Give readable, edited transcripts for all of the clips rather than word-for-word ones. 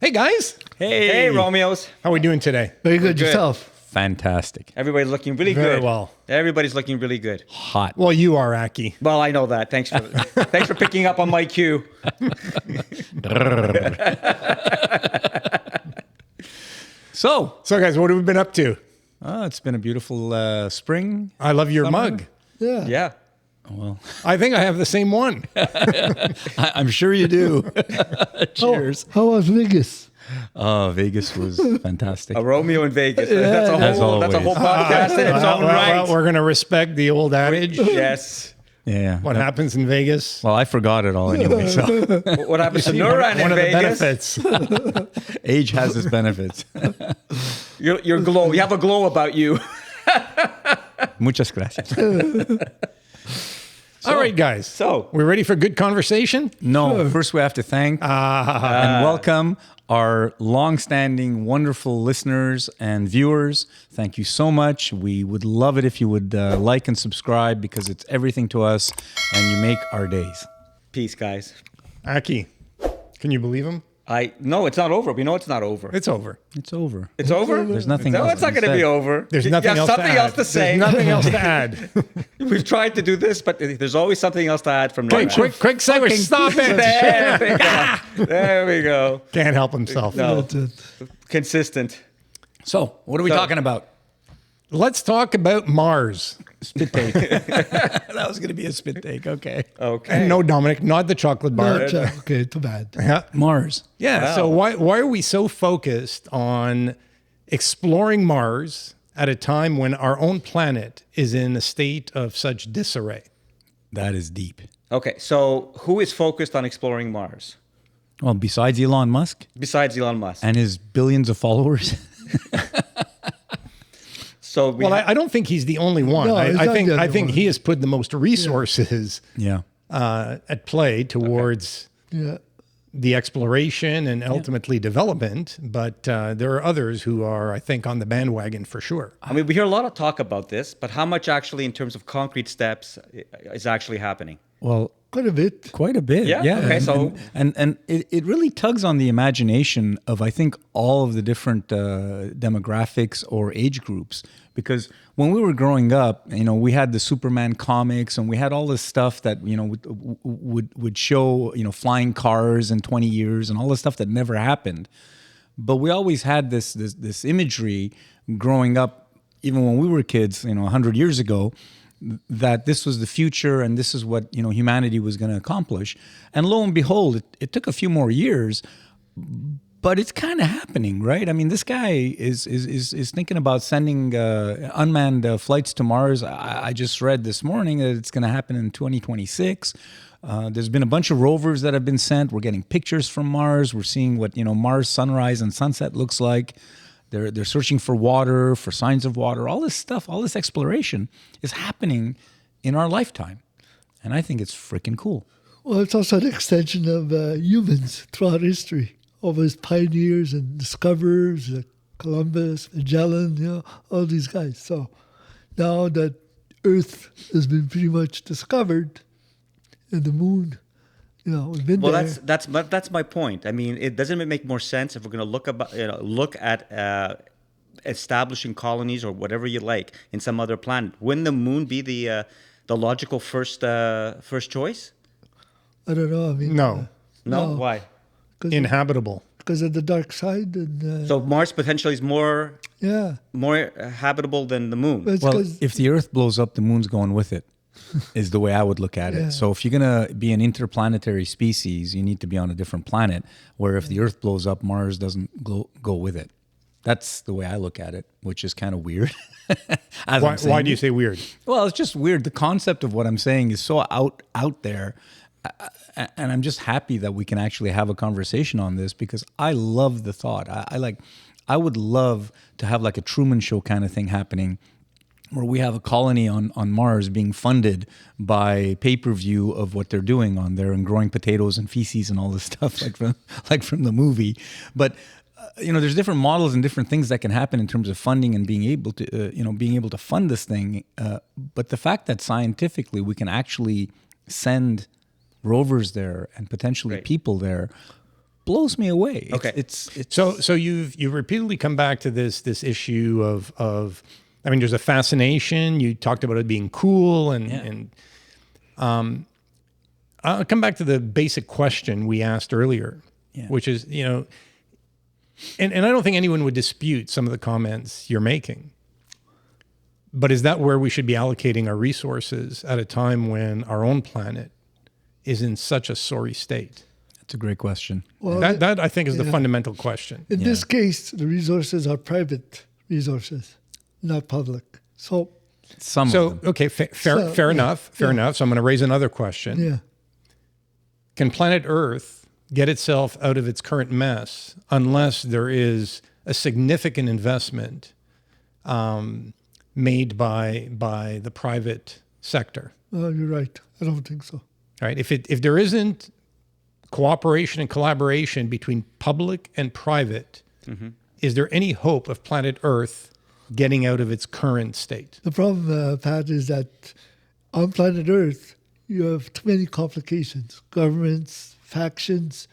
Hey, guys. Hey, Romeos. How are we doing today? Very good, yourself. Fantastic. Everybody's looking really Very good. well. Everybody's looking really good. Hot. Well, you are, Aki. Well, I know that. Thanks for picking up on my cue. So, Guys, what have we been up to? it's been a beautiful spring. I love your Summer. mug. Yeah. Yeah. Well, I think I have the same one. I'm sure you do. Cheers. How was Vegas? Oh, Vegas was fantastic. A Romeo in Vegas. That's As a whole always. podcast in its own right. We're going to respect the old adage. Yes. Yeah. What happens in Vegas? Well, I forgot it all anyway. So What happens to Nuran One in of the Vegas? benefits. age has its benefits. Your glow. You have a glow about you. Muchas gracias. All right, guys. So- we're ready for good conversation? No, first we have to thank and welcome our long-standing, wonderful listeners and viewers. Thank you so much. We would love it if you would like and subscribe because it's everything to us and you make our days. Peace, guys. Aki, can you believe him? No, it's not over. We know it's not over. It's over. It's over. It's over? There's nothing No, else it's not to be going to be said. over. There's You nothing have else something to add. else to say. There's nothing else to add. We've tried to do this, but there's always something else to add from Okay, now. quick segue. Stop it. There we go. There we go. Can't help himself. No. That's it. Consistent. So, what are we talking about? Let's talk about Mars. Spit take. That was going to be a spit take. Okay. Okay. No, Dominic, not the chocolate bar. Okay, too bad. Yeah. Mars. Yeah. Wow. So why are we so focused on exploring Mars at a time when our own planet is in a state of such disarray? That is deep. Okay, so who is focused on exploring Mars Well, besides Elon Musk besides Elon Musk? and his billions of followers. So we Well, ha- I don't think he's the only one. No, he's I not think the only I think one. he has put the most resources Yeah. at play towards Yeah. the exploration and ultimately development. But there are others who are, I think, on the bandwagon for sure. I mean, we hear a lot of talk about this, but how much actually, in terms of concrete steps, is actually happening? Well, Quite a bit. quite a bit. Yeah, Yeah. okay, And, so- and it really tugs on the imagination of, I think, all of the different demographics or age groups. Because when we were growing up, we had the Superman comics and we had all this stuff that, would show, flying cars in 20 years and all this stuff that never happened. But we always had this imagery growing up, even when we were kids, 100 years ago, that this was the future and this is what humanity was going to accomplish. And lo and behold, it took a few more years, but it's kind of happening, right? I mean, this guy is thinking about sending unmanned flights to Mars. I just read this morning that it's going to happen in 2026. There's been a bunch of rovers that have been sent. We're getting pictures from Mars. We're seeing what Mars sunrise and sunset looks like. They're searching for water, for signs of water. All this stuff, all this exploration is happening in our lifetime. And I think it's freaking cool. Well, it's also an extension of humans throughout history. All those pioneers and discoverers, Columbus, Magellan, all these guys. So now that Earth has been pretty much discovered and the moon, we've been Well, there. that's my point. I mean, it doesn't it make more sense if we're going to look at establishing colonies or whatever you like in some other planet? Wouldn't the moon be the logical first choice? I don't know. I mean, No, No, No. why? inhabitable. because of the dark side. And So Mars potentially is more yeah. habitable than the moon. But it's Well, 'cause- if the Earth blows up, the moon's going with it, is the way I would look at Yeah. it. So if you're going to be an interplanetary species, you need to be on a different planet, where if the Earth blows up, Mars doesn't go with it. That's the way I look at it, which is kind of weird. As I'm saying Why do you it. say weird? Well, it's just weird. The concept of what I'm saying is so out there. And I'm just happy that we can actually have a conversation on this because I love the thought. I would love to have like a Truman Show kind of thing happening where we have a colony on Mars being funded by pay-per-view of what they're doing on there and growing potatoes and feces and all this stuff like from the movie. But there's different models and different things that can happen in terms of funding and being able to fund this thing. But the fact that scientifically we can actually send rovers there and potentially Right. people there blows me away. Okay. It's So you've repeatedly come back to this issue of I mean, there's a fascination. You talked about it being cool, and I'll come back to the basic question we asked earlier, which is, and I don't think anyone would dispute some of the comments you're making. But is that where we should be allocating our resources at a time when our own planet is in such a sorry state? That's a great question. Well, That I think is the fundamental question. in this case, the resources are private resources, not public. So, Some of So, them. okay, fair enough. Fair enough. So I'm going to raise another question. yeah. Can planet Earth get itself out of its current mess unless there is a significant investment made by the private sector? You're right. I don't think so. Right? If there isn't cooperation and collaboration between public and private, is there any hope of planet Earth getting out of its current state? The problem, Pat, is that on planet Earth, you have too many complications. Governments, factions,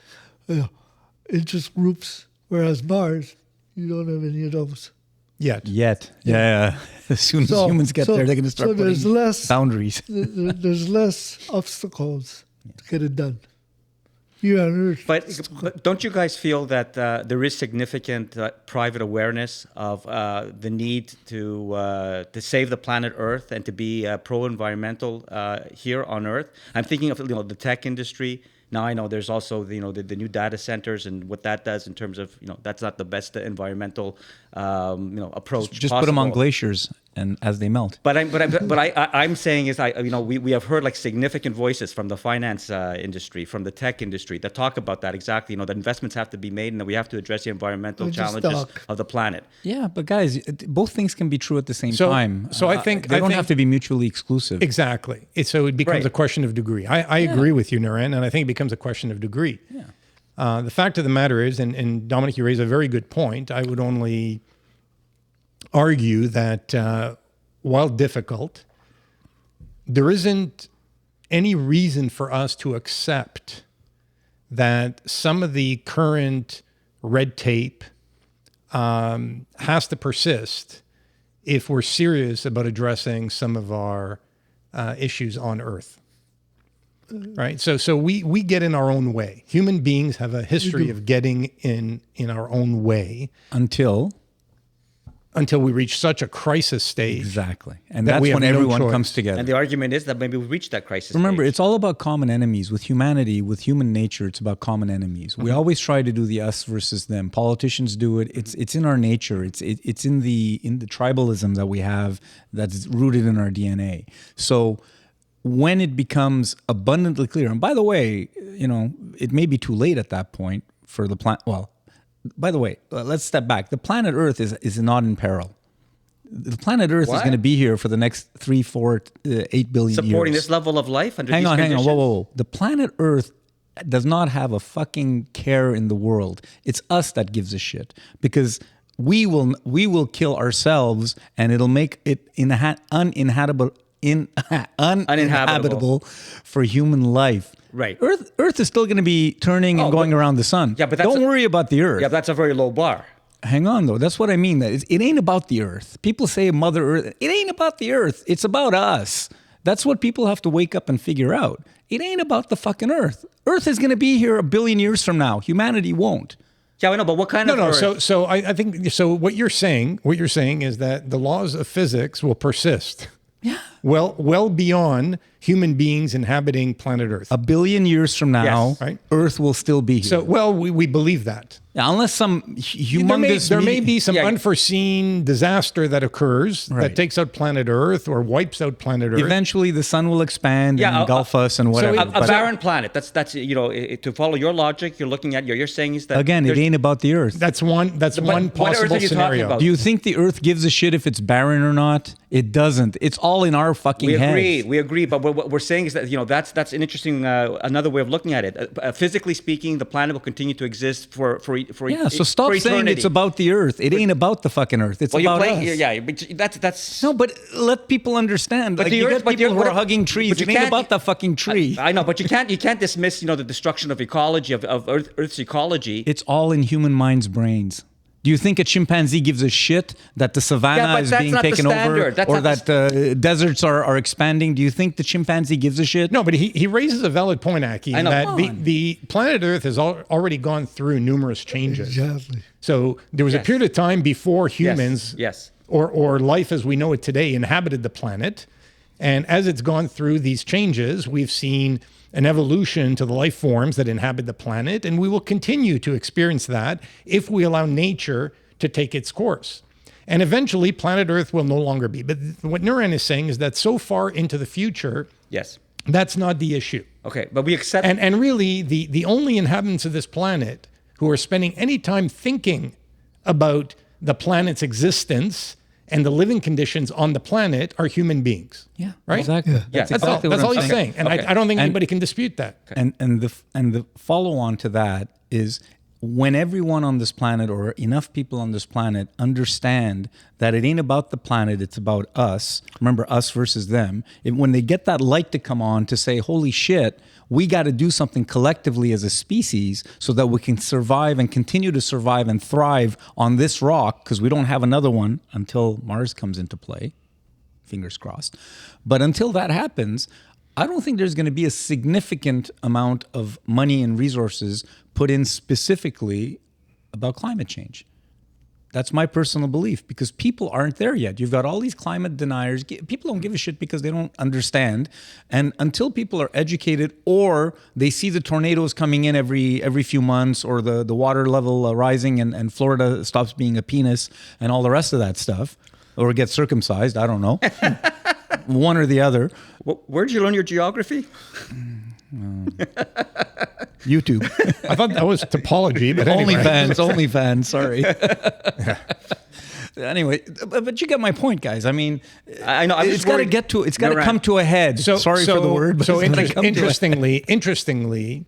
interest groups. Whereas Mars, you don't have any of those. Yet. Yeah. As soon as humans get there, they're going to start there's putting less boundaries. there's less obstacles to get it done. Here on Earth, But don't you guys feel that there is significant private awareness of the need to save the planet Earth and to be pro-environmental here on Earth? I'm thinking of the tech industry. Now I know there's also the new data centers and what that does in terms of that's not the best environmental approach. Just put them on possible. glaciers and as they melt. But I'm saying is we have heard like significant voices from the finance industry, from the tech industry that talk about that exactly. That investments have to be made and that we have to address the environmental Don't just challenges talk. of the planet. Yeah, but guys, both things can be true at the same So- time. so I think- they I don't think- have to be mutually exclusive. Exactly. So it becomes Right. a question of degree. I agree with you, Naren, and I think it becomes a question of degree. Yeah. The fact of the matter is, and Dominic, you raise a very good point. I would only argue that while difficult, there isn't any reason for us to accept that some of the current red tape has to persist if we're serious about addressing some of our issues on Earth. Right? So we get in our own way. Human beings have a history of getting in our own way until we reach such a crisis stage. Exactly. And That that's we have when no everyone choice. comes together. And the argument is that maybe we've reached that crisis. Remember, stage. it's all about common enemies. With humanity, with human nature, it's about common enemies. We always try to do the us versus them. Politicians do it. It's in our nature. It's in the tribalism that we have that's rooted in our DNA. So when it becomes abundantly clear, and by the way, it may be too late at that point for the planet. Well, by the way, let's step back. The planet Earth is not in peril. The planet Earth is What? going to be here for the next 3, 4, 8 billion supporting years. this level of life under Hang these on. conditions. Whoa. The planet Earth does not have a fucking care in the world. It's us that gives a shit because we will kill ourselves and it'll make it uninhabitable for human life. Right. Earth is still going to be turning and going around the sun. Yeah, but that's don't worry about the Earth. Yeah, that's a very low bar. Hang on, though. That's what I mean. That it ain't about the Earth. People say Mother Earth. It ain't about the Earth. It's about us. That's what people have to wake up and figure out. It ain't about the fucking Earth. Earth is going to be here 1 billion years from now. Humanity won't. Yeah, I know, but what kind of No. Earth? So I think so. What you're saying is that the laws of physics will persist. Yeah. Well beyond human beings inhabiting planet Earth. 1 billion years from now, Yes, right. Earth will still be here. So, we believe that. Yeah, unless some humongous... There may be some Yeah. unforeseen disaster that occurs Right. that takes out planet Earth or wipes out planet Earth. Eventually, the sun will expand and engulf us and whatever. A barren planet. That's to follow your logic. You're looking at you're saying is that Again, it there's- ain't about the Earth. That's one what Earth possible are you talking scenario. about? Do you think the Earth gives a shit if it's barren or not? It doesn't. It's all in our our fucking heads. We agree. But what we're saying is that, that's an interesting, another way of looking at it. Physically speaking, the planet will continue to exist for So for stop saying eternity. it's about the Earth. It ain't about the fucking Earth. It's about us. Yeah, but that's No, but let people understand. But Like, the you Earth- got people who but are hugging trees. but you It ain't can't- about the fucking tree. I know, but you can't dismiss the destruction of ecology of Earth's ecology. It's all in human minds' brains. Do you think a chimpanzee gives a shit that the savannah Yeah, but is that's being not the taken over, standard. That's or not that deserts are expanding? Do you think the chimpanzee gives a shit? No, but he raises a valid point, Aki, I know. that Come on. the planet Earth has already gone through numerous changes. Exactly. So there was a Yes. period of time before humans Yes. or life as we know it today inhabited the planet. And as it's gone through these changes, we've seen an evolution to the life forms that inhabit the planet. And we will continue to experience that if we allow nature to take its course. And eventually, planet Earth will no longer be. But what Nuran is saying is that so far into the future, Yes. that's not the issue. Okay, but we accept. And really, the only inhabitants of this planet who are spending any time thinking about the planet's existence and the living conditions on the planet are human beings. Yeah, Right? exactly. Yeah. Yes. That's exactly all. That's what all I'm he's saying. saying. And Okay. I don't think anybody can dispute that. And the follow on to that is when everyone on this planet, or enough people on this planet, understand that it ain't about the planet, it's about us. Remember, us versus them. When they get that light to come on to say, holy shit, we got to do something collectively as a species so that we can survive and continue to survive and thrive on this rock, because we don't have another one until Mars comes into play. Fingers crossed. But until that happens, I don't think there's going to be a significant amount of money and resources put in specifically about climate change. That's my personal belief, because people aren't there yet. You've got all these climate deniers. People don't give a shit because they don't understand. And until people are educated, or they see the tornadoes coming in every few months, or the water level rising and Florida stops being a penis and all the rest of that stuff, or get circumcised, I don't know. One or the other. Where'd you learn your geography? YouTube. I thought that was topology, but anyway. OnlyFans, sorry. Anyway, but you get my point, guys. I mean, I know. I'm it's just got to worried. get to. It's got to You're come right. to a head. Sorry for the word. But So it's gotta come to a head. interestingly,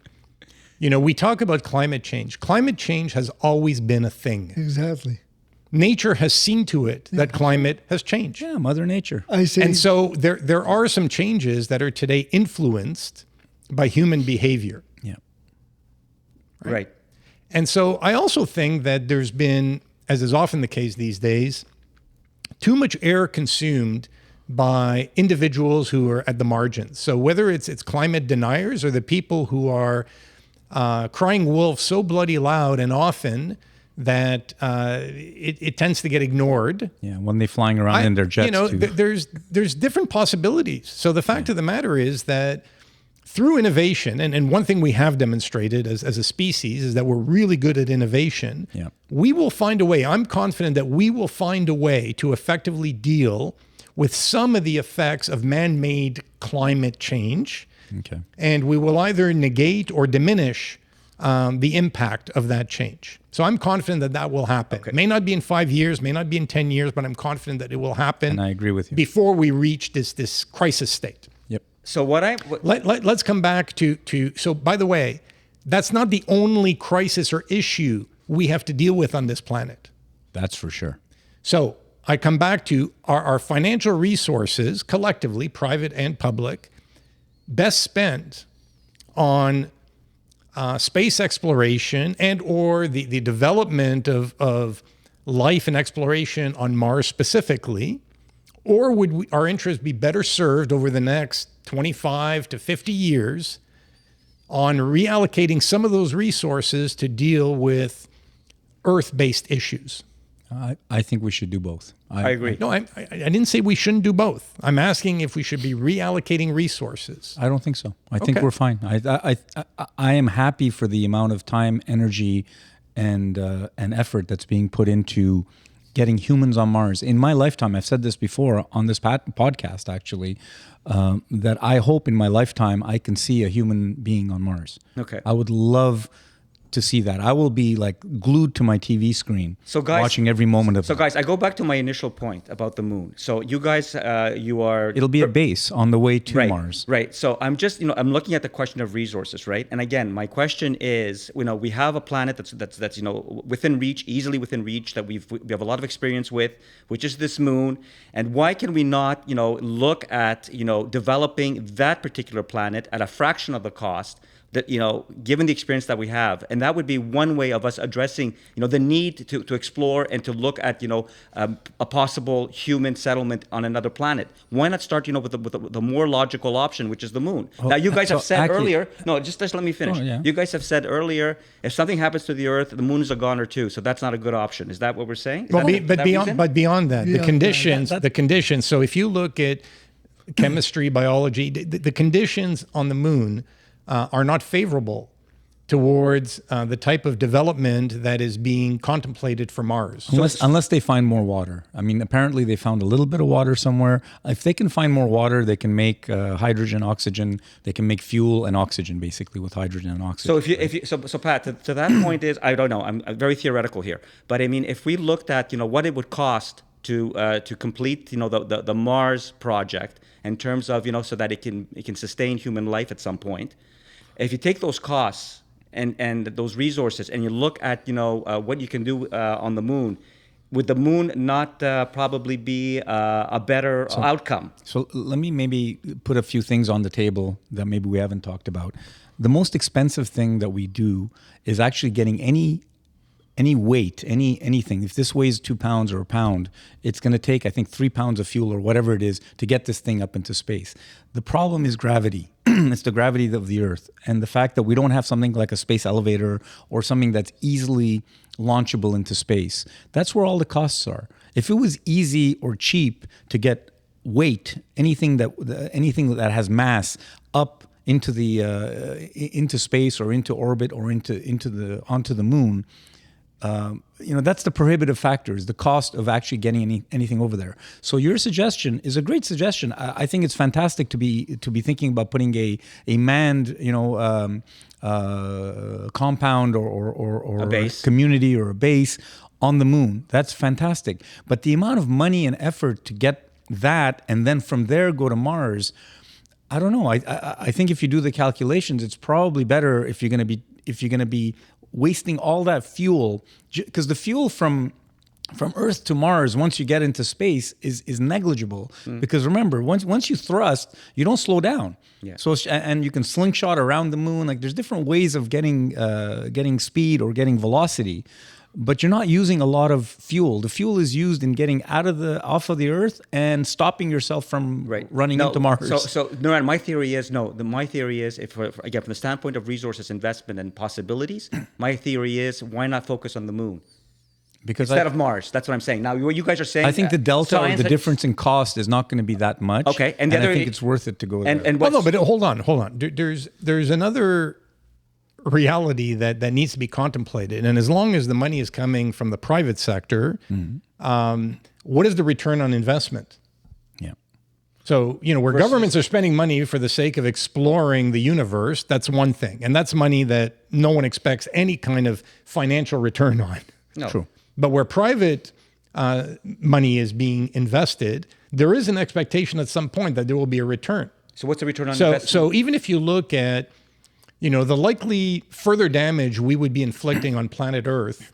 we talk about climate change. Climate change has always been a thing. Exactly. Nature has seen to it that climate has changed. Yeah, Mother Nature. I say, And so there are some changes that are today influenced by human behavior. Yeah. Right. And so I also think that there's been, as is often the case these days, too much air consumed by individuals who are at the margins. So whether it's climate deniers or the people who are crying wolf so bloody loud and often that it tends to get ignored. Yeah, when they're flying around in their jets too. There's different possibilities. So the fact of the matter is that through innovation, and one thing we have demonstrated as a species is that we're really good at innovation. Yeah. We will find a way. I'm confident that we will find a way to effectively deal with some of the effects of man-made climate change. Okay. And we will either negate or diminish the impact of that change. So I'm confident that that will happen. Okay. May not be in 5 years, may not be in 10 years, but I'm confident that it will happen. And I agree with you. Before we reach this crisis state. Yep. So Let's come back to. So by the way, that's not the only crisis or issue we have to deal with on this planet. That's for sure. So I come back to our financial resources, collectively, private and public, best spent on space exploration and or the development of life and exploration on Mars specifically, or would our interests be better served over the next 25 to 50 years on reallocating some of those resources to deal with Earth-based issues? I think we should do both. I agree. No, I didn't say we shouldn't do both. I'm asking if we should be reallocating resources. I don't think so. I think Okay. we're fine. I am happy for the amount of time, energy, and effort that's being put into getting humans on Mars. In my lifetime, I've said this before on this podcast, actually, that I hope in my lifetime I can see a human being on Mars. Okay. I would love to see that. I will be like glued to my TV screen, So guys, watching every moment of So it. guys, I go back to my initial point about the moon. So you guys, you are. It'll be a base on the way to Right, Mars. right. So I'm just, I'm looking at the question of resources, right? And again, my question is, we have a planet that's within reach, easily within reach, that we have a lot of experience with, which is this moon. And why can we not, look at, developing that particular planet at a fraction of the cost? That, given the experience that we have, and that would be one way of us addressing, the need to explore and to look at, a possible human settlement on another planet. Why not start, with the more logical option, which is the moon? Now, you guys have said earlier. No, just let me finish. Oh, yeah. You guys have said earlier, if something happens to the Earth, the moon is a goner too. So that's not a good option. Is that what we're saying? But beyond that, Yeah, the conditions. So if you look at chemistry, biology, the conditions on the moon are not favorable towards the type of development that is being contemplated for Mars. Unless they find more water. I mean, apparently they found a little bit of water somewhere. If they can find more water, they can make hydrogen, oxygen. They can make fuel and oxygen, basically, with hydrogen and oxygen. So Pat, to that point is, I don't know. I'm very theoretical here, but I mean, if we looked at what it would cost to complete the Mars project in terms of so that it can sustain human life at some point. If you take those costs and those resources and you look at what you can do on the moon, would the moon not probably be a better outcome? So let me maybe put a few things on the table that maybe we haven't talked about. The most expensive thing that we do is actually getting any weight, anything. If this weighs 2 pounds or a pound, it's going to take, I think, 3 pounds of fuel or whatever it is to get this thing up into space. The problem is gravity. It's the gravity of the Earth. And the fact that we don't have something like a space elevator or something that's easily launchable into space. That's where all the costs are. If it was easy or cheap to get weight, anything that has mass up into the into space or into orbit or onto the moon, that's the prohibitive factors, the cost of actually getting anything over there. So your suggestion is a great suggestion. I think it's fantastic to be thinking about putting a manned, compound or a base, community or a base on the moon. That's fantastic. But the amount of money and effort to get that and then from there go to Mars, I don't know. I think if you do the calculations, it's probably better if you're going to be wasting all that fuel, because the fuel from Earth to Mars, once you get into space, is negligible. Because remember, once you thrust, you don't slow down. Yeah. So and you can slingshot around the moon. Like there's different ways of getting speed or getting velocity, but you're not using a lot of fuel. The fuel is used in getting off of the Earth and stopping yourself from running into Mars. So Nuran, my theory is again, from the standpoint of resources investment and possibilities, my theory is, why not focus on the moon? Because instead of Mars. That's what I'm saying. Now, what you guys are saying, I think the delta or the difference in cost is not going to be that much. Okay, and I think it's worth it to go there. But hold on. There's another reality that needs to be contemplated, and as long as the money is coming from the private sector, what is the return on investment? Yeah. So where governments are spending money for the sake of exploring the universe, that's one thing, and that's money that no one expects any kind of financial return on. No. True. But where private money is being invested, there is an expectation at some point that there will be a return. So what's the return on investment? So even if you look at, the likely further damage we would be inflicting on planet Earth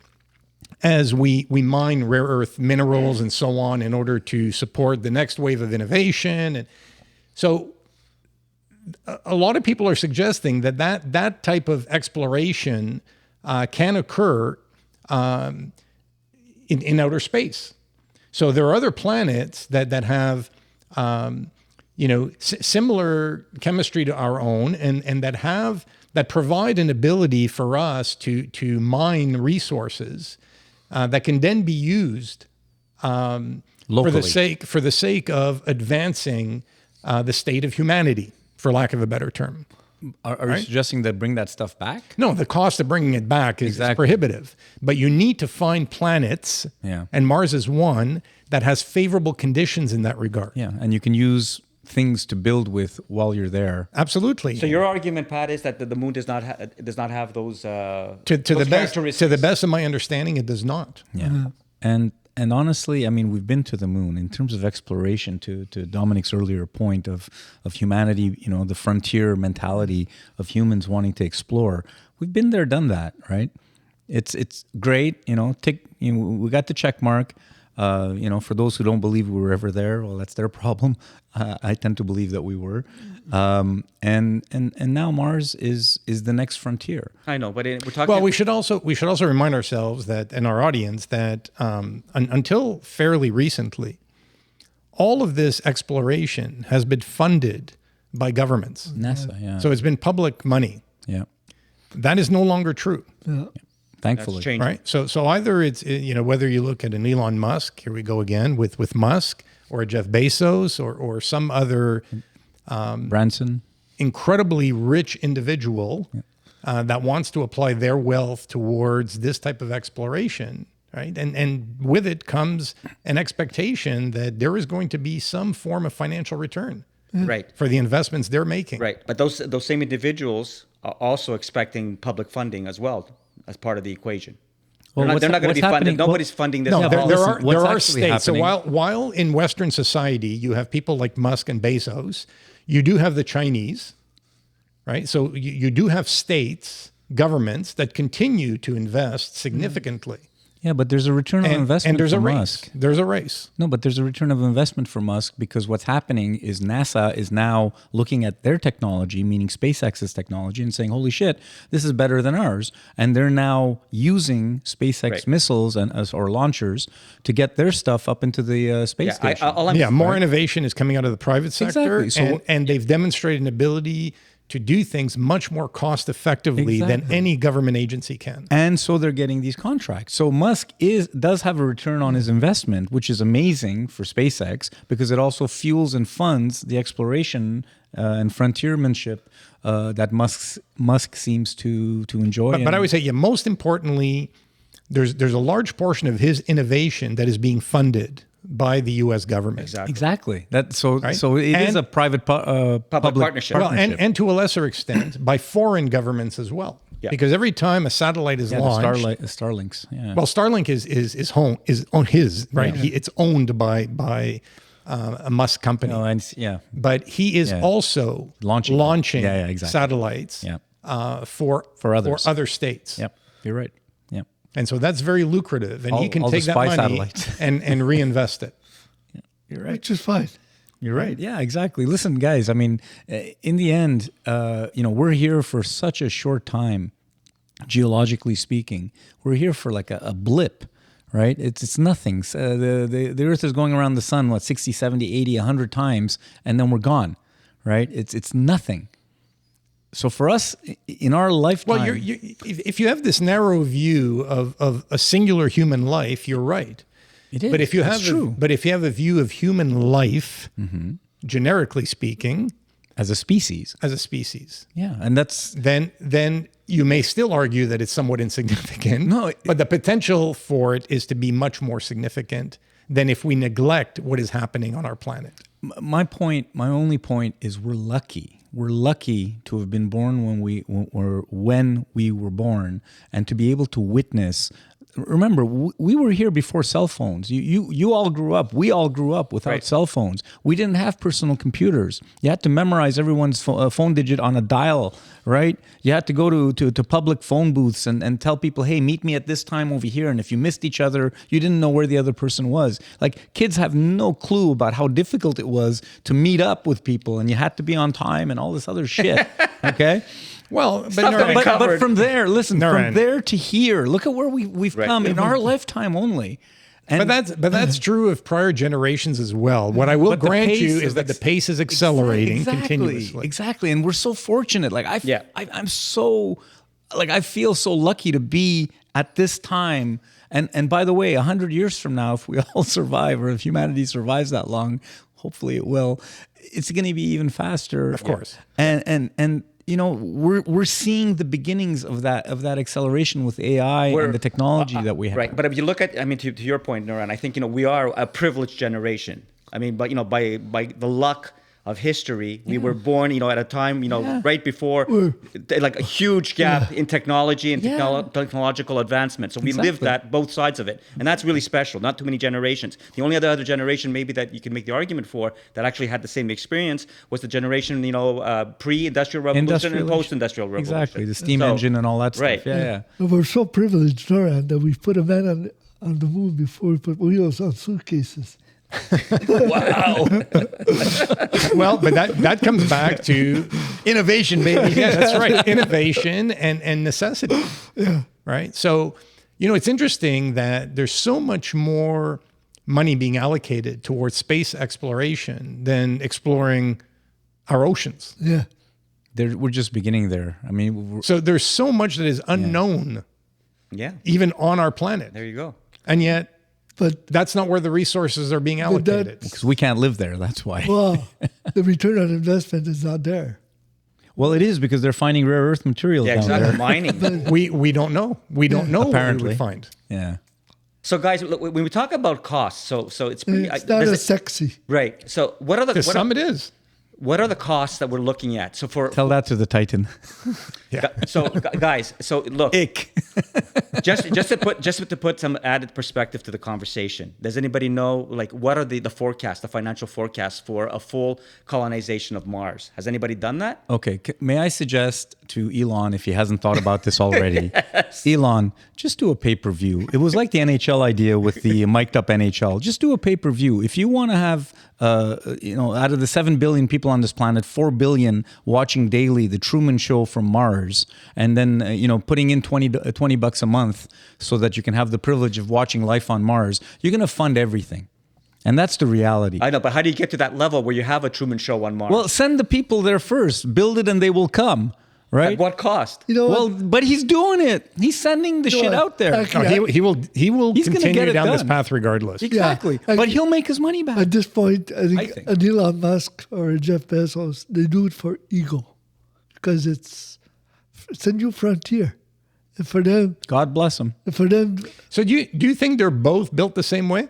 as we mine rare earth minerals and so on in order to support the next wave of innovation. And so a lot of people are suggesting that type of exploration can occur in outer space. So there are other planets that have similar chemistry to our own, and that provide an ability for us to mine resources that can then be used for the sake of advancing the state of humanity, for lack of a better term. Are you suggesting that bring that stuff back? No, the cost of bringing it back is prohibitive. But you need to find planets, and Mars is one, that has favorable conditions in that regard. Yeah, and you can use things to build with while you're there. Absolutely. So your argument, Pat, is that the moon does not have those to those the best of my understanding, it does not. Yeah. And honestly, I mean, we've been to the moon in terms of exploration. To Dominic's earlier point of humanity, you know, the frontier mentality of humans wanting to explore. We've been there, done that, right? It's great, you know. We got the check mark. You know, for those who don't believe we were ever there, well, that's their problem. I tend to believe that we were, and now Mars is the next frontier. I know, but we're talking. Well, we should also remind ourselves that, and our audience, that until fairly recently, all of this exploration has been funded by governments. NASA, yeah. So it's been public money. Yeah. That is no longer true. Yeah. Thankfully. That's changing. Right. So either it's, you know, whether you look at an Elon Musk, here we go again with Musk, or a Jeff Bezos, or some other Branson. incredibly rich individual that wants to apply their wealth towards this type of exploration, right? And with it comes an expectation that there is going to be some form of financial return Right. for the investments they're making. Right. But those same individuals are also expecting public funding as well as part of the equation. Well, they're not going to be funded. happening? Nobody's funding this. No, at there, all. there listen, are what's there are actually states. So happening- while in Western society you have people like Musk and Bezos, you do have the Chinese, right? So you do have states, governments that continue to invest significantly. Yeah, but there's a return on investment and there's for a race. Musk. There's a race. No, but there's a return of investment for Musk because what's happening is NASA is now looking at their technology, meaning SpaceX's technology, and saying, "Holy shit, this is better than ours." And they're now using SpaceX Right. missiles or launchers to get their stuff up into the space station. More innovation is coming out of the private sector, Exactly. So and they've demonstrated an ability to do things much more cost effectively than Exactly. any government agency can. And so they're getting these contracts. So Musk does have a return on his investment, which is amazing for SpaceX because it also fuels and funds the exploration and frontiermanship that Musk seems to enjoy. But I would say, most importantly, there's a large portion of his innovation that is being funded by the U.S. government. Exactly. So Right? so it is And- a private public partnership. Well, and to a lesser extent, by foreign governments as well. Yeah. Because every time a satellite is the launched, Starlinks. Yeah. well, Starlink is on his, right? It's owned by a Musk company. No, and yeah. But he is Yeah. also Launching. Yeah, exactly. satellites Yeah. for others. other states. Yep. You're right. Yep. And so that's very lucrative. And he All can the take that spy money satellites. and reinvest it. You're right. Which is fine. You're right. Yeah, exactly. Listen, guys, I mean, in the end, we're here for such a short time, geologically speaking. We're here for like a blip, right? It's nothing. The Earth is going around the sun, 60, 70, 80, 100 times, and then we're gone, right? It's nothing. So for us, in our lifetime... Well, if you have this narrow view of a singular human life, you're right. It is. But if you That's have true. but if you have a view of human life, generically speaking, as a species. as a species, Yeah, and that's... then you may still argue that it's somewhat insignificant. No, but the potential for it is to be much more significant than if we neglect what is happening on our planet. My only point is we're lucky. We're lucky to have been born when we were born and to be able to witness. Remember, we were here before cell phones. You all grew up. We all grew up without cell phones. We didn't have personal computers. You had to memorize everyone's phone digit on a dial, right? You had to go to public phone booths and tell people, hey, meet me at this time over here. And if you missed each other, you didn't know where the other person was. Like, kids have no clue about how difficult it was to meet up with people, and you had to be on time and all this other shit, okay? Well, but, Stuff that we Naren, covered. But from there, listen, Naren. from there to here, look at where we've come in our lifetime only. And but that's true of prior generations as well. What I will But the grant pace you of is that the pace is accelerating continuously. Exactly, and we're so fortunate. Like I'm so, like I feel so lucky to be at this time. And by the way, 100 years from now, if we all survive, or if humanity survives that long, hopefully it will, it's going to be even faster. Of course. And you know, we're seeing the beginnings of that acceleration with AI and the technology that we have. Right, but if you look at, I mean, to your point, Nuran, I think we are a privileged generation. I mean, but by the luck of history. We were born, you know, at a time, you know, right before, like a huge gap in technology and technological advancement. So we lived that, both sides of it. And that's really special. Not too many generations. The only other generation maybe that you can make the argument for that actually had the same experience was the generation, you know, pre-industrial revolution and post-industrial revolution. Exactly, the steam engine and all that stuff. Right. Yeah. And we're so privileged, Noran, that we put a man on the moon before we put wheels on suitcases. Wow. Well, but that comes back to innovation, baby. Yeah, that's right. Innovation and necessity. Yeah. Right. So, you know, it's interesting that there's so much more money being allocated towards space exploration than exploring our oceans. Yeah. We're just beginning there. I mean, So there's so much that is unknown, Yeah. even on our planet. There you go. And yet, But that's not where the resources are being allocated. because we can't live there. That's why. well, the return on investment is not there. Well, it is because they're finding rare earth materials Yeah, down exactly. there. Mining. We don't know. We don't know Apparently. what we would find. Yeah. So, guys, look, when we talk about costs, so it's pretty, It's not does as it- sexy. right. So, what are the To some, it is. what are the costs that we're looking at? So for Tell that to the Titan. so guys, so look, Ick. just to put some added perspective to the conversation. Does anybody know, like, what are the forecasts, the financial forecasts for a full colonization of Mars? Has anybody done that? Okay. May I suggest to Elon, if he hasn't thought about this already, Elon, just do a pay-per-view. It was like the NHL idea with the mic'd up NHL. Just do a pay-per-view. If you want to have, out of the 7 billion people on this planet, 4 billion watching daily the Truman Show from Mars, and then, putting in $20 a month so that you can have the privilege of watching life on Mars, you're going to fund everything. And that's the reality. I know, but how do you get to that level where you have a Truman Show on Mars? Well, send the people there first. Build it and they will come. Right? At what cost? You know, Well, but he's doing it. He's sending the shit what? out there. Actually, No, he will He's gonna continue get it down this done. path regardless. Exactly. Yeah. But he'll make his money back. at this point, I think, think. an Elon Musk or a Jeff Bezos, they do it for ego because it's a new frontier. And for them, God bless him. So do you think they're both built the same way?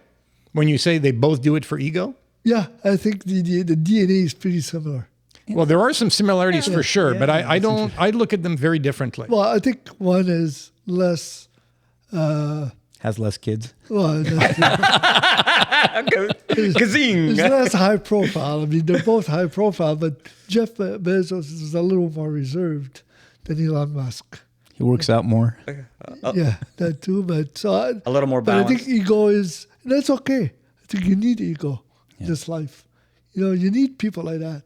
When you say they both do it for ego? yeah, I think the DNA is pretty similar. Well, there are some similarities for sure, but I don't. I look at them very differently. Well, I think one is less. Has less kids. Well, Kazing. it's less high profile. I mean, they're both high profile, but Jeff Bezos is a little more reserved than Elon Musk. He works out more. Yeah, that too. But A little more But I balanced. think ego that's okay. I think you need ego in this life. You need people like that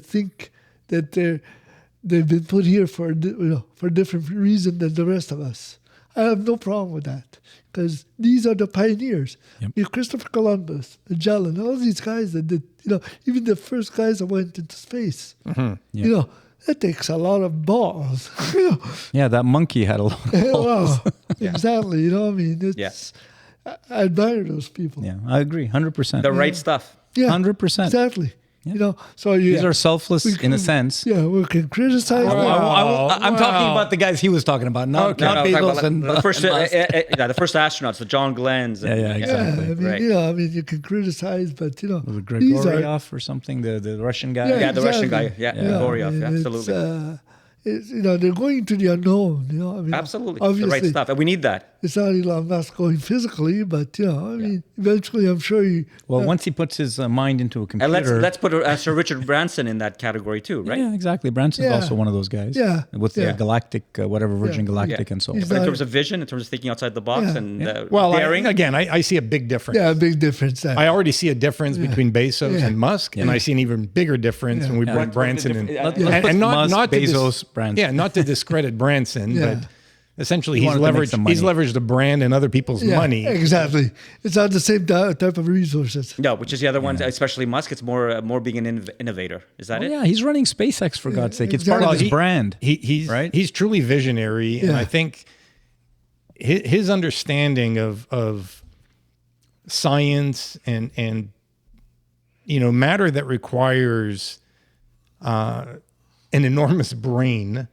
think that they've been put here for a different reason than the rest of us. I have no problem with that because these are the pioneers. Yep. Christopher Columbus, Magellan, all these guys that did, even the first guys that went into space. Yeah. That takes a lot of balls. Yeah, that monkey had a lot of balls. Wow, exactly. I mean, it's. I admire those people. Yeah, I agree. 100%. The right stuff. Yeah, 100%. Exactly. So These are selfless in a sense. Yeah, we can criticize. them. I'm talking about the guys he was talking about, not No, talking Bezos about and the first, Musk. the first astronauts, the John Glenns. And, Yeah, exactly. Yeah, I mean, Right. you can criticize, but Was it these are Grigoryev or something, the Russian guy? Yeah, the Russian guy. exactly. Yeah, Grigoryev, I mean, absolutely. they're going to the unknown. I mean, Absolutely. The Obviously, right stuff. And we need that. it's not Elon Musk going physically, but I mean, eventually, I'm sure he. Well, once he puts his mind into a And computer. let's put Sir Richard Branson in that category too, right? Yeah, exactly. Branson's Yeah. also one of those guys. Yeah, With the yeah. Galactic, Virgin Yeah. Galactic and so on. He's But in not- terms of vision, in terms of thinking outside the box Yeah. and Well, daring. I see a big difference. Yeah, a big difference there. I already see a difference between Bezos Yeah. and Musk, and I see an even bigger difference when we bring What- Branson in. Let's And Musk, to Bezos, Branson. Yeah, not to discredit Branson, Yeah. but essentially He he's wanted to make some money. leveraged the brand and other people's Yeah, money. Exactly. It's not the same type of resources. No, which is the other one, especially Musk. It's more being an innovator. Is that it? Yeah, he's running SpaceX for God's sake. It's part exactly. of his brand. He's right? He's truly visionary, and Yeah. I think his understanding of science and matter that requires an enormous brain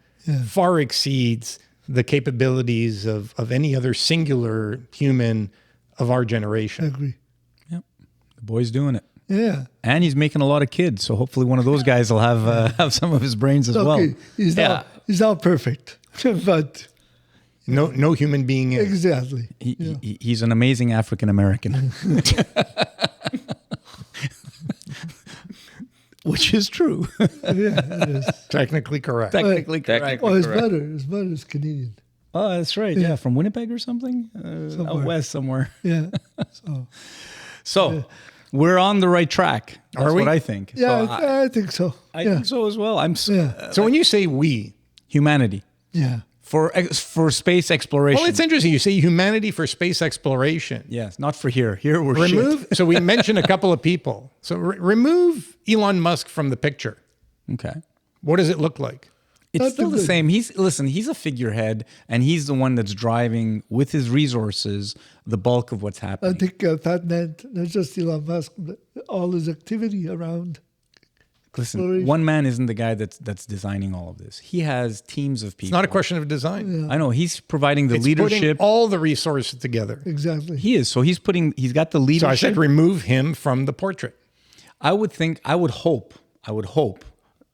far exceeds the capabilities of any other singular human of our I generation. agree. Yep. The boy's doing it. Yeah. And he's making a lot of kids, so hopefully one of those guys will have some of his brains as well. Okay, he's not perfect, but No human being is. exactly. He's an amazing African American. Which is true. Yeah, it is. Technically correct. Technically correct. Technically. Oh, his Correct. mother's Canadian. Oh, that's right. Yeah, from Winnipeg or something? Out Somewhere. west somewhere. Yeah. So So we're on the right track. That's Are we? what I think. yeah, So I, I think so. I yeah. think so as well. Yeah. So when you say we, Humanity. Yeah. For space exploration. well, it's interesting. You say humanity for space exploration. Yes, not for here. Here we're Remove. So we mentioned a couple of people. So remove Elon Musk from the picture. shit. Okay. What does it look like? It's Not still too the good. same. He's a figurehead, and he's the one that's driving with his resources the bulk of what's I happening. think that meant not just Elon Musk, but all his activity around. Listen, exploration. one man isn't the guy that's designing all of this. He has teams of people. It's not a question of design. I know he's providing the It's leadership. putting all the resources together. Exactly. He is. So he's got the So leadership. I said remove him from the portrait. I would hope,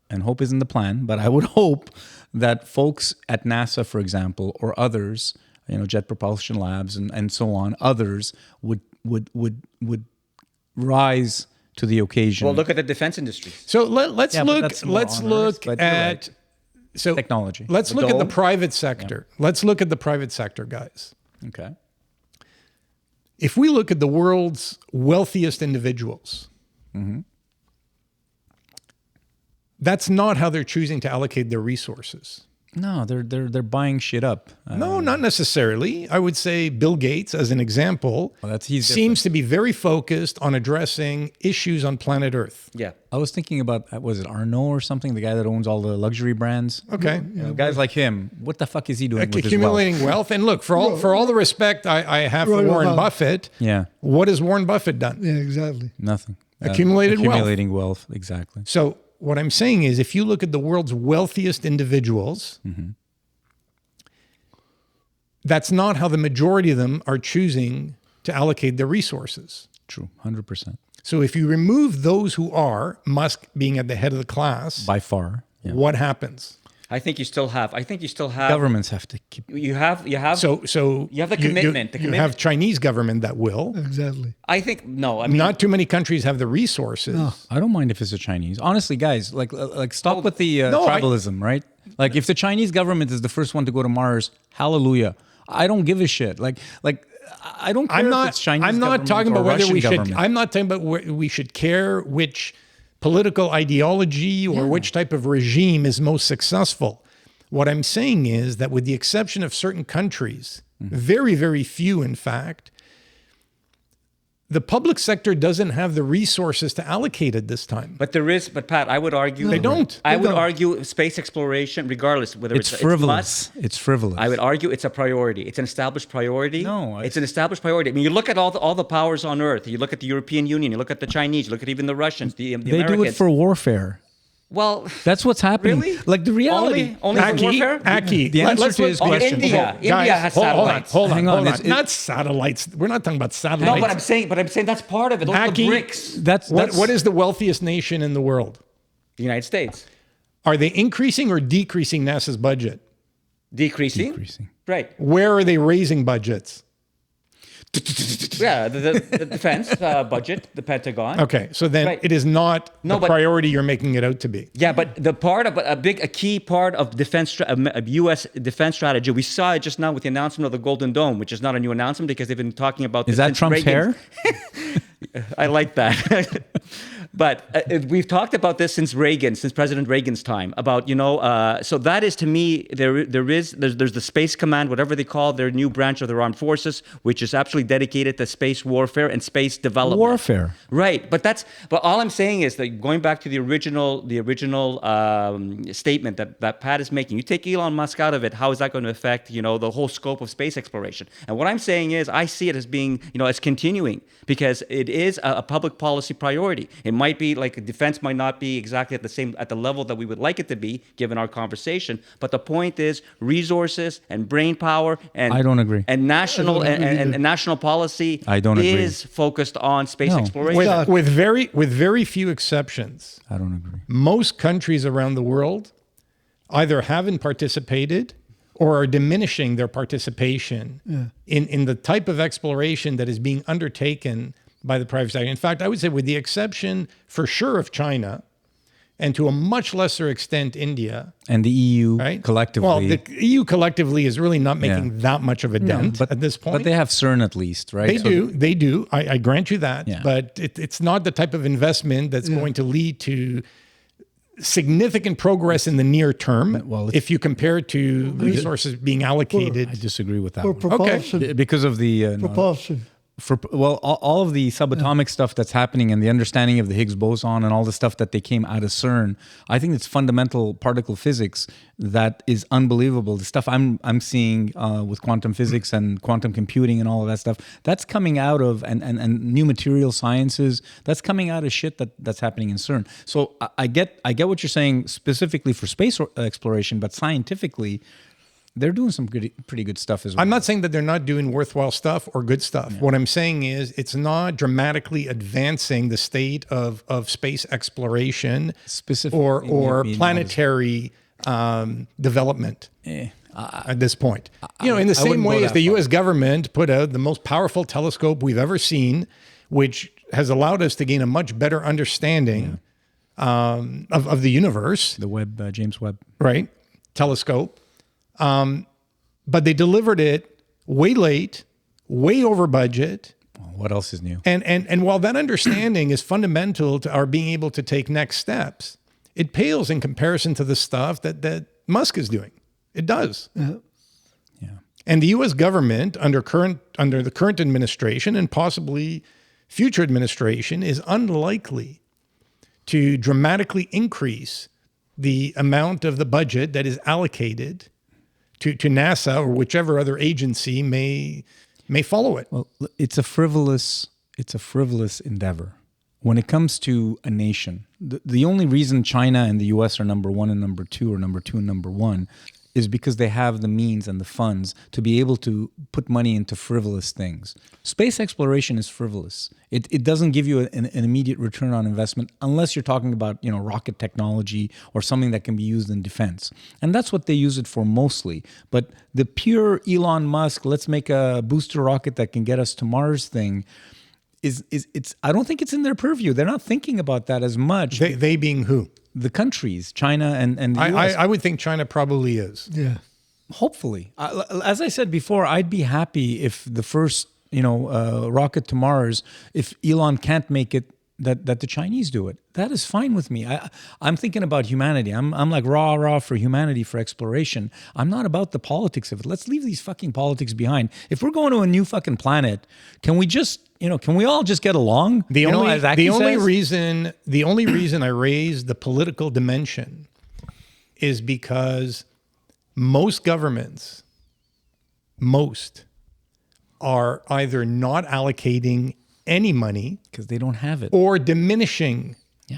and hope isn't the plan, but I would hope that folks at NASA, for example, or others, Jet Propulsion Labs and so on, others would rise to the occasion. Well, look at the defense industry. So let's Yeah, but look. that's more Let's on Earth, look but you're at right. so Technology. Let's look at the dome. private sector. Let's look at the private sector, guys. Okay. If we look at the world's wealthiest individuals, that's not how they're choosing to allocate their resources. No, they're buying shit up. No, not necessarily. I would say Bill Gates, as an example, Well, he's seems to be very focused on addressing issues on planet Earth. Yeah. I was thinking about, was it Arnaud or something, the guy that owns all the luxury brands? Okay. Guys like him, what the fuck is he doing with his wealth? Accumulating wealth. And look, for all the respect I have for Right, Warren well, Buffett, Yeah, what has Warren Buffett done? Yeah, exactly. nothing. Accumulating wealth, exactly. So what I'm saying is, if you look at the world's wealthiest individuals, that's not how the majority of them are choosing to allocate their resources. True, 100%. So if you remove those who are, Musk being at the head of the class, By far. Yeah. what happens? I think you still have. Governments have to keep. You have. So You have the commitment, the You commitment. have Chinese government that will. Exactly. I think no. I mean, Not too many countries have the resources. I don't mind if it's a Chinese. Honestly, guys, like stop with the no, tribalism, right? Like if the Chinese government is the first one to go to Mars, hallelujah. I don't give a shit. Like I don't care if it's Chinese I'm not government talking or about whether Russian we should. government. I'm not talking about where we should care which political ideology or which type of regime is most successful. What I'm saying is that, with the exception of certain countries, very, very few, in fact, the public sector doesn't have the resources to allocate at this time. but there is. But Pat, I would argue They don't. I They would don't. argue space exploration, regardless whether It's it's frivolous. must, It's frivolous. I would argue it's a priority. It's an established priority. No, it's an established priority. I mean, you look at all the powers on Earth. You look at the European Union. You look at the Chinese. You look at even the Russians. The They Americans. do it for warfare. well. That's what's happening. Really? Like the reality. Only for warfare? Aki, The answer to his question. India has satellites. Hold on. Hang on, Not satellites. We're not talking about satellites. No, but I'm saying that's part of it. Those are the Aki, BRICS. That's what is the wealthiest nation in the world? The United States Are they increasing or decreasing NASA's budget? decreasing. Right. Where are they raising budgets? Yeah, the defense budget, the Pentagon. Okay, so then Right. it is not No, the but- priority you're making it out to be. Yeah, but a key part of U.S. defense strategy. We saw it just now with the announcement of the Golden Dome, which is not a new announcement because they've been talking about. Is this that since Trump's Reagan. hair? I like that. But we've talked about this since President Reagan's time. About so that is to me there's the Space Command, whatever they call their new branch of their armed forces, which is absolutely dedicated to space warfare and space development. Warfare. Right, but all I'm saying is that going back to the original statement that Pat is making, you take Elon Musk out of it, how is that going to affect the whole scope of space exploration? And what I'm saying is, I see it as being as continuing because it is a public policy priority. It might be like defense might not be exactly at the level that we would like it to be, given our conversation. But the point is, resources and brain power and I don't agree. And national I don't agree and national policy I don't agree. is focused on space No. exploration. Yeah. With very few exceptions, I don't agree. most countries around the world either haven't participated or are diminishing their participation in the type of exploration that is being undertaken by the private sector. In fact, I would say with the exception for sure of China and to a much lesser extent India, And the EU right? collectively. Well, the EU collectively is really not making that much of a dent at this point. But they have CERN at least, right? They do. I grant you that. Yeah. But it's not the type of investment that's going to lead to significant progress in the near term. Well, if you compare it to resources being allocated. I disagree with that For one. propulsion. Because of the Propulsion. all of the subatomic stuff that's happening and the understanding of the Higgs boson and all the stuff that they came out of CERN, I think it's fundamental particle physics that is unbelievable. The stuff I'm seeing with quantum physics and quantum computing and all of that stuff, that's coming out of and new material sciences, that's coming out of shit that's happening in CERN. So I get what you're saying specifically for space exploration, but scientifically, they're doing some pretty good stuff as well. I'm not saying that they're not doing worthwhile stuff or good stuff. What I'm saying is it's not dramatically advancing the state of space exploration or planetary development at this point. In the same way as the U.S. government put out the most powerful telescope we've ever seen, which has allowed us to gain a much better understanding of the universe. The Webb, James Webb. Right? Telescope. But they delivered it way late, way over budget. What else is new? And while that understanding is fundamental to our being able to take next steps, it pales in comparison to the stuff that Musk is doing. It does. Yeah. And the U.S. government, under the current administration and possibly future administration, is unlikely to dramatically increase the amount of the budget that is allocated to NASA or whichever other agency may follow it. Well, it's a frivolous endeavor. When it comes to a nation, the only reason China and the U.S. are number one and number two, or number two and number one, is because they have the means and the funds to be able to put money into frivolous things. Space exploration is frivolous. It doesn't give you an immediate return on investment unless you're talking about rocket technology or something that can be used in defense. And that's what they use it for mostly. But the pure Elon Musk, let's make a booster rocket that can get us to Mars thing, it's I don't think it's in their purview. They're not thinking about that as much. They being who? The countries, China and the US. I would think China probably is. Yeah. Hopefully. As I said before, I'd be happy if the first, rocket to Mars, if Elon can't make it, that the Chinese do it. That is fine with me. I'm thinking about humanity. I'm like rah for humanity, for exploration. I'm not about the politics of it. Let's leave these fucking politics behind. If we're going to a new fucking planet, can we just, can we all just get along? The only reason I raise the political dimension is because most governments, are either not allocating any money Because they don't have it. or diminishing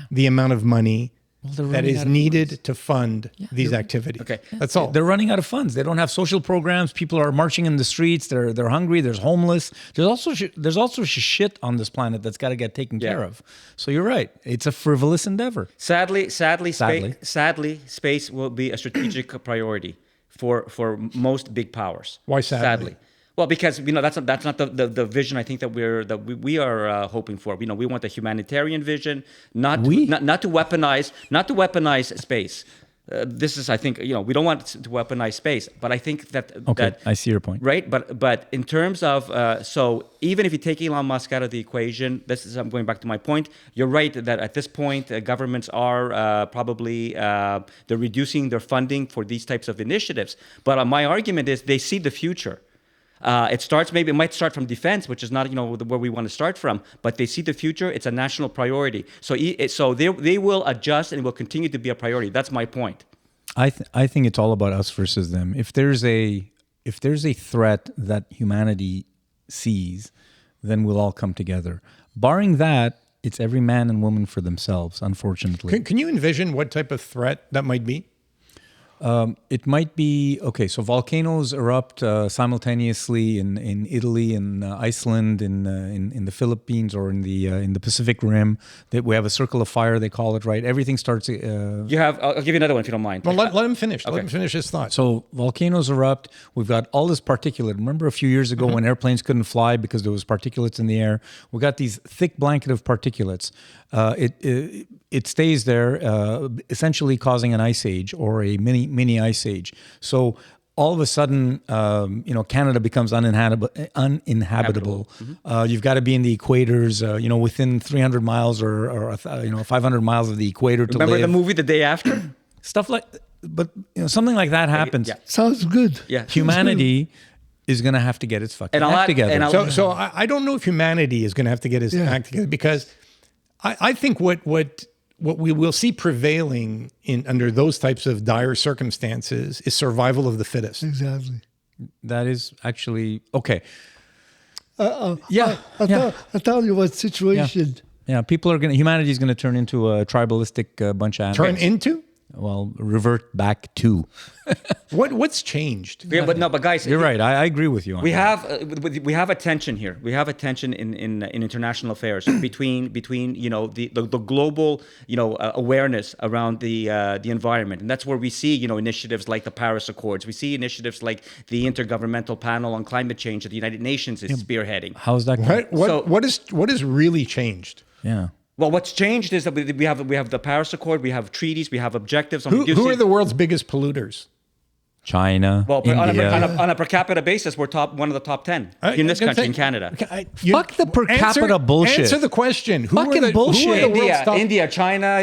the amount of money they're that running is out of funds to fund these activities. Okay. That's all. They're running out of funds. They don't have social programs. People are marching in the streets. They're hungry. There's homeless. There's also shit on this planet that's got to get taken care of. So you're right. It's a frivolous endeavor. Sadly, space will be a strategic priority for most big powers. Why sadly? Well, because that's not the vision I think that we are hoping for. We want the humanitarian vision, not to weaponize space. This is, I think, we don't want to weaponize space, but I think that I see your point. Right, but in terms of so even if you take Elon Musk out of the equation, I'm going back to my point. You're right that at this point governments are probably they're reducing their funding for these types of initiatives. But my argument is they see the future. It might start from defense, which is not where we want to start from, but they see the future. It's a national priority. So they will adjust and will continue to be a priority. That's my point. I think it's all about us versus them. If there's a threat that humanity sees, then we'll all come together. Barring that, It's every man and woman for themselves, unfortunately. Can you envision what type of threat that might be? It might be okay. So volcanoes erupt simultaneously in Italy, in Iceland, in the Philippines, or in the Pacific Rim. That we have a circle of fire. They call it, right. Everything starts. You have. I'll give you another one if you don't mind. Well, let him finish. Okay. Let him finish his thought. So volcanoes erupt. We've got all this particulate. Remember a few years ago when airplanes couldn't fly because there was particulates in the air? We got these thick blanket of particulates. It stays there, essentially causing an ice age or a mini ice age. So all of a sudden, Canada becomes uninhabitable. You've got to be in the equators, within 300 miles or 500 miles of the equator to Remember live. the movie The Day After? Stuff like, but something like that happens. Yeah. Sounds good. Yeah. Humanity is going to have to get its fucking And I'll act add- together. and I'll- So I don't know if humanity is going to have to get his act together, because I think what we will see prevailing under those types of dire circumstances is survival of the fittest. Exactly. That is actually okay. I'll tell you what situation. Yeah, humanity is gonna turn into a tribalistic bunch of animals. Turn into? Revert back to. What's changed? Yeah, but guys, You're right. I agree with you on we that. have a tension here. We have a tension in international affairs between the global awareness around the environment, and that's where we see initiatives like the Paris Accords. We see initiatives like the Intergovernmental Panel on Climate Change that the United Nations is spearheading. How's that going? What has really changed? Yeah. Well, what's changed is that we have the Paris Accord, we have treaties, we have objectives on Who reducing. are the world's biggest polluters? China, Well, India. on a per capita basis, we're one of the top 10 in this country, in Canada. Fuck the per capita bullshit. Answer the question. Who Fucking are the bullshit. world's top? India, China,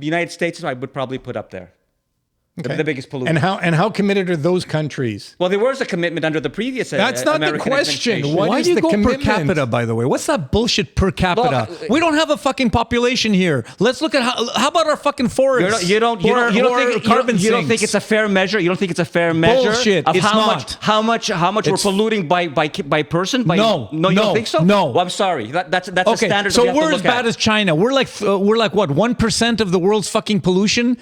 United States, I would probably put up there. The biggest polluter. And how committed are those countries? Well, there was a commitment under the previous. That's not the American question. administration. Why is do you the go commitment? per capita, by the way? What's that bullshit per capita? We don't have a fucking population here. Let's look at how about our fucking forests? You don't think it's a fair measure? You don't think it's a fair measure Bullshit. of It's how much we're polluting by person? No, you don't think so? no. Well, I'm sorry. That's a Okay, standard. so that we have we're to as look bad at. as China. We're like what 1% of the world's fucking pollution.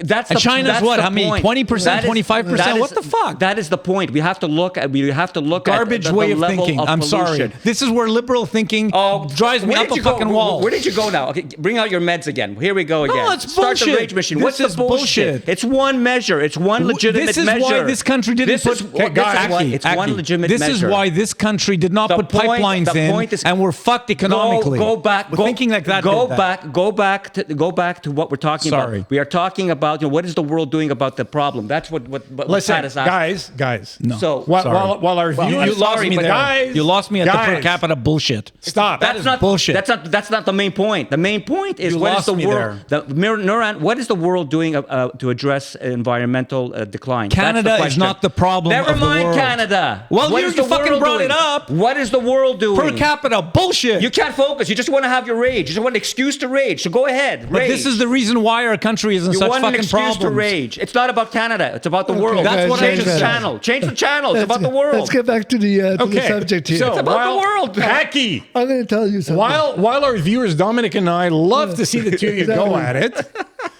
That's And China's that's what? the How many? point. 20%, That is- 25%? that is- What the fuck? That is the point. We have to look at Garbage the way of level thinking. of I'm pollution. sorry. This is where liberal thinking drives me where up did a you go? fucking wall. Where did you go now? Okay, bring out your meds again. Here we go again. No, it's Start the bullshit. rage machine. This What's the is bullshit. It's one measure. It's one legitimate This is measure. why this country didn't This is- put. it's one legitimate This measure. is why this country did not The put point- pipelines the in, point is- and we're fucked economically. Go back. We're thinking like that. Go did that. back to what we're talking Sorry. about. We are talking about what is the world doing about the problem. That's what Listen, Pat is asking. guys. No. So While our viewers, You lost me but there. guys, you lost me at the per guys, capita bullshit. Stop. That's not bullshit. That's not the main point. The main point is You what is lost the me world? Nuran, what is the world doing to address environmental decline? Canada That's the is question. not the problem Never of the mind world. Canada. Well, What you is the fucking world brought doing? it up. What is the world doing? Per capita bullshit. You can't focus. You just want to have your rage. You just want an excuse to rage. So go ahead. But Rage. this is the reason why our country is in You such want an fucking excuse problems. to rage. It's not about Canada. It's about the world. That's what I Change the just said. channel. Change the channel. It's about the world. Let's get back to the Okay. subject here. So It's about the world. Hacky. I'm going to tell you something. While our viewers, Dominic and I, love to see the two of you go at it.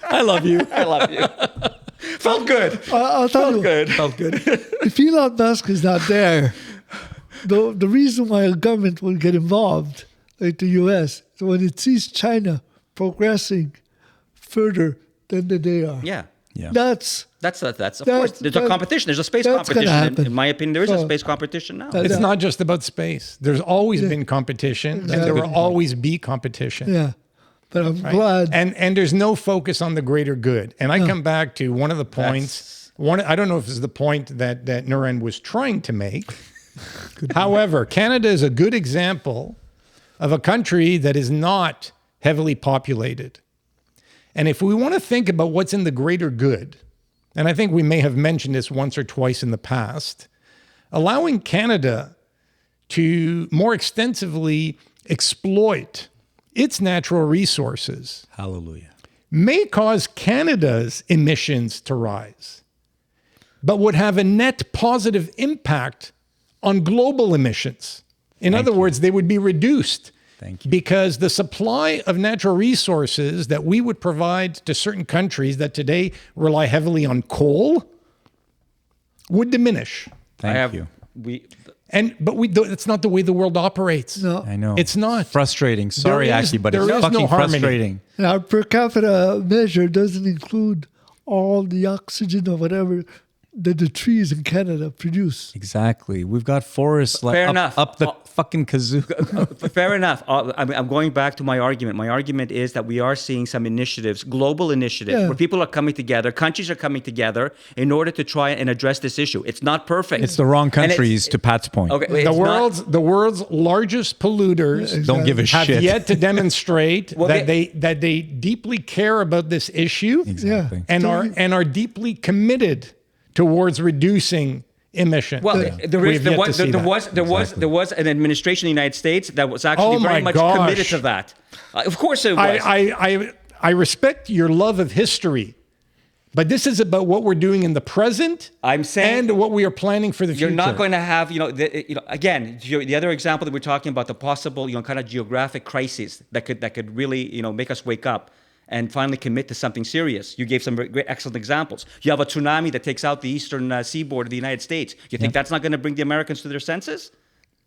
I love you. I love you. Felt good. I'll tell you. Good. Felt good. If Elon Musk is not there, the reason why a government will get involved, like the U.S., is when it sees China progressing further than they are. Yeah. Yeah. That's Of course. There's a competition. There's a space that's gonna competition. happen. In my opinion, there is a So- space competition now. That- It's Yeah. not just about space. There's always been competition, and there will always be competition. yeah. But I'm glad. And there's no focus on the greater good. And I come back to one of the points. I don't know if it's the point that Nuran was trying to make. However, Canada is a good example of a country that is not heavily populated. And if we want to think about what's in the greater good, and I think we may have mentioned this once or twice in the past, allowing Canada to more extensively exploit its natural resources Hallelujah. may cause Canada's emissions to rise, but would have a net positive impact on global emissions. In other words, they would be reduced Thank you. Because the supply of natural resources that we would provide to certain countries that today rely heavily on coal would diminish. Thank you. It's not the way the world operates. No. I know. It's not. Frustrating. Sorry, There is- Aki, but there it's is no fucking harmony. frustrating. And our per capita measure doesn't include all the oxygen or whatever that the trees in Canada produce. Exactly. We've got forests like Fair up, enough. up the fucking kazoo. Fair enough. I'm going back to my argument. My argument is that we are seeing some initiatives, global initiatives, Yeah. where people are coming together, countries are coming together in order to try and address this issue. It's not perfect. It's the wrong And it's- countries, to Pat's point. Okay, The world's largest polluters Don't give a have shit. yet to demonstrate Well, that they deeply care about this issue Exactly. and are deeply committed towards reducing emissions. Well, There was an administration in the United States that was actually Oh my very much gosh. committed to that. Of course it was. I respect your love of history, but this is about what we're doing in the present. I'm saying- and what we are planning for the future. You're not going to have, again, the other example that we're talking about, the possible, kind of geographic crises that could really, make us wake up and finally commit to something serious. You gave some great, excellent examples. You have a tsunami that takes out the eastern seaboard of the United States. You think that's not going to bring the Americans to their senses?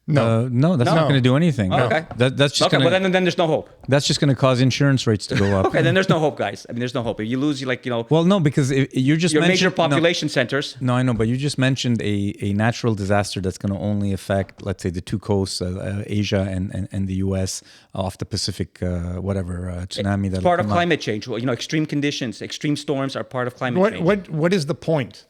No. No, that's not going to do anything. Okay. That's just Okay, going well to then there's no hope. that's just going to cause insurance rates to go up. Okay, then there's no hope, guys. I mean, there's no hope. If you lose, Well, no, because you just your major mentioned population centers. No, I know, but you just mentioned a natural disaster that's going to only affect, let's say, the two coasts, Asia and the U.S. off the Pacific, tsunami. It's That'll part of come up. climate change. Well, extreme conditions, extreme storms are part of climate change. What is the point?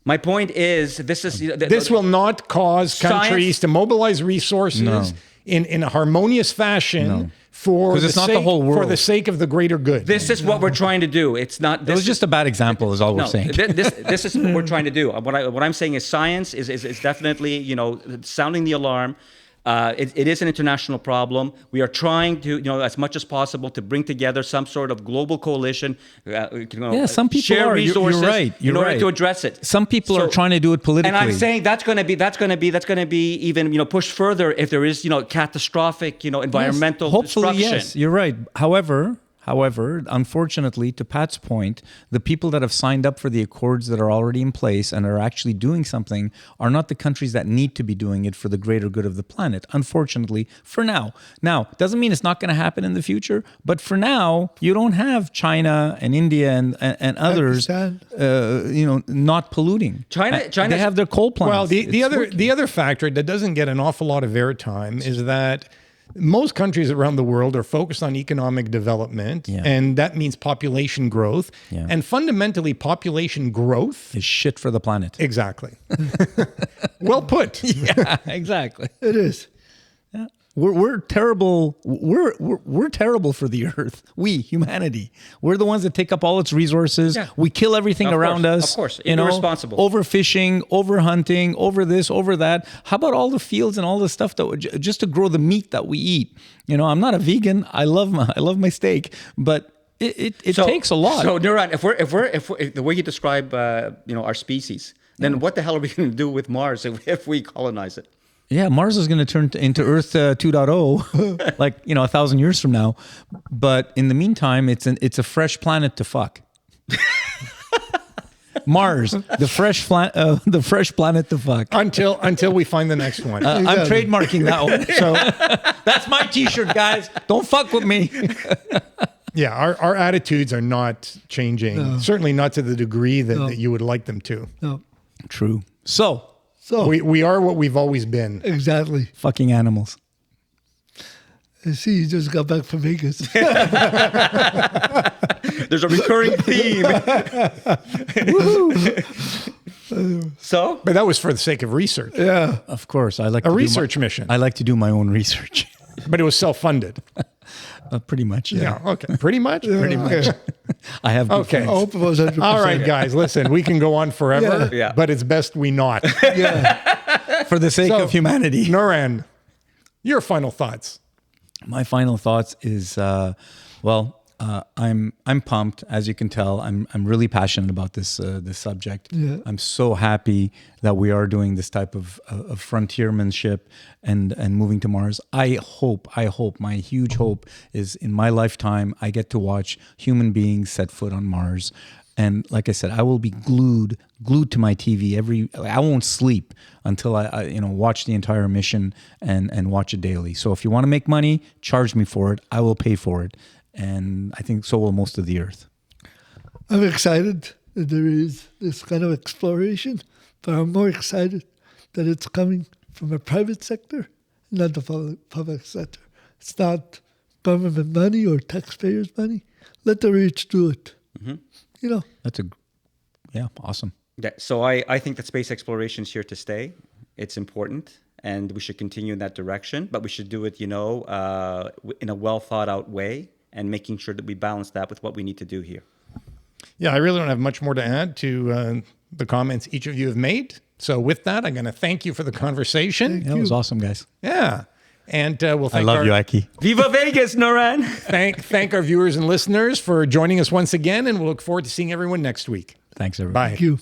My point is, This will not cause countries to mobilize resources in a harmonious fashion for 'Cause the it's not the sake, whole for world. the sake of the greater good. This is what we're trying to do. It's not. It was just a bad example, is all we're saying. This is what we're trying to do. What I'm saying is science is definitely sounding the alarm. It is an international problem. We are trying to, as much as possible, to bring together some sort of global coalition. Some people share are. You're resources right. You're in order right. to address it. Some people are trying to do it politically. And I'm saying that's going to be even pushed further if there is catastrophic environmental Hopefully, destruction. yes, you're right. However, unfortunately, to Pat's point, the people that have signed up for the accords that are already in place and are actually doing something are not the countries that need to be doing it for the greater good of the planet. Unfortunately, for now. Now, doesn't mean it's not going to happen in the future, but for now, you don't have China and India and others, not polluting. China they have their coal plants. Well, It's the other factor that doesn't get an awful lot of airtime is that most countries around the world are focused on economic development, and that means population growth. Yeah. And fundamentally, population growth is shit for the planet. exactly. Well put. Yeah, exactly. It is. We're terrible. We're terrible for the earth. We, humanity, we're the ones that take up all its resources. Yeah. We kill everything Of around course, us. of course. You know, Irresponsible. overfishing, overhunting, over this, over that. How about all the fields and all the stuff that just to grow the meat that we eat? I'm not a vegan. I love my steak, but it takes a lot. So, Nuran, if the way you describe our species, then what the hell are we going to do with Mars if we colonize it? Yeah, Mars is going to turn into Earth 2.0, like 1,000 years from now. But in the meantime, it's a fresh planet to fuck. Mars, the fresh planet to fuck. Until we find the next one. I'm trademarking that one. So that's my T-shirt, guys. Don't fuck with me. Yeah, our attitudes are not changing. Certainly not to the degree that you would like them to. No. True. So We are what we've always been. Exactly. fucking animals. I see you just got back from Vegas. There's a recurring theme. So, But that was for the sake of research. Yeah. Of course, I like A to research do mission. I like to do my own research. But it was self-funded. Pretty much. Yeah. Okay. Pretty much. Pretty much. I have. good Okay. I hope it was 100%. All right, guys. Listen, we can go on forever, Yeah. but it's best we not. Yeah. for the sake So, of humanity. Nuran, your final thoughts. My final thoughts is, I'm pumped. As you can tell, I'm really passionate about this subject. Yeah. I'm so happy that we are doing this type of frontiermanship and moving to Mars. I hope. My huge hope is in my lifetime I get to watch human beings set foot on Mars. And like I said, I will be glued to my TV I won't sleep until I watch the entire mission and watch it daily. So if you want to make money, charge me for it. I will pay for it. And I think so will most of the earth. I'm excited that there is this kind of exploration, but I'm more excited that it's coming from a private sector, not the public sector. It's not government money or taxpayers' money. Let the rich do it. Mm-hmm. You know. That's awesome. Yeah, so I think that space exploration is here to stay. It's important, and we should continue in that direction. But we should do it, in a well thought out way, and making sure that we balance that with what we need to do here. Yeah, I really don't have much more to add to the comments each of you have made. So with that, I'm going to thank you for the conversation. That was awesome, guys. Yeah. And we'll I thank love you, Aki. Viva Vegas, Noran! thank our viewers and listeners for joining us once again, and we'll look forward to seeing everyone next week. Thanks, everybody. Bye. Thank you.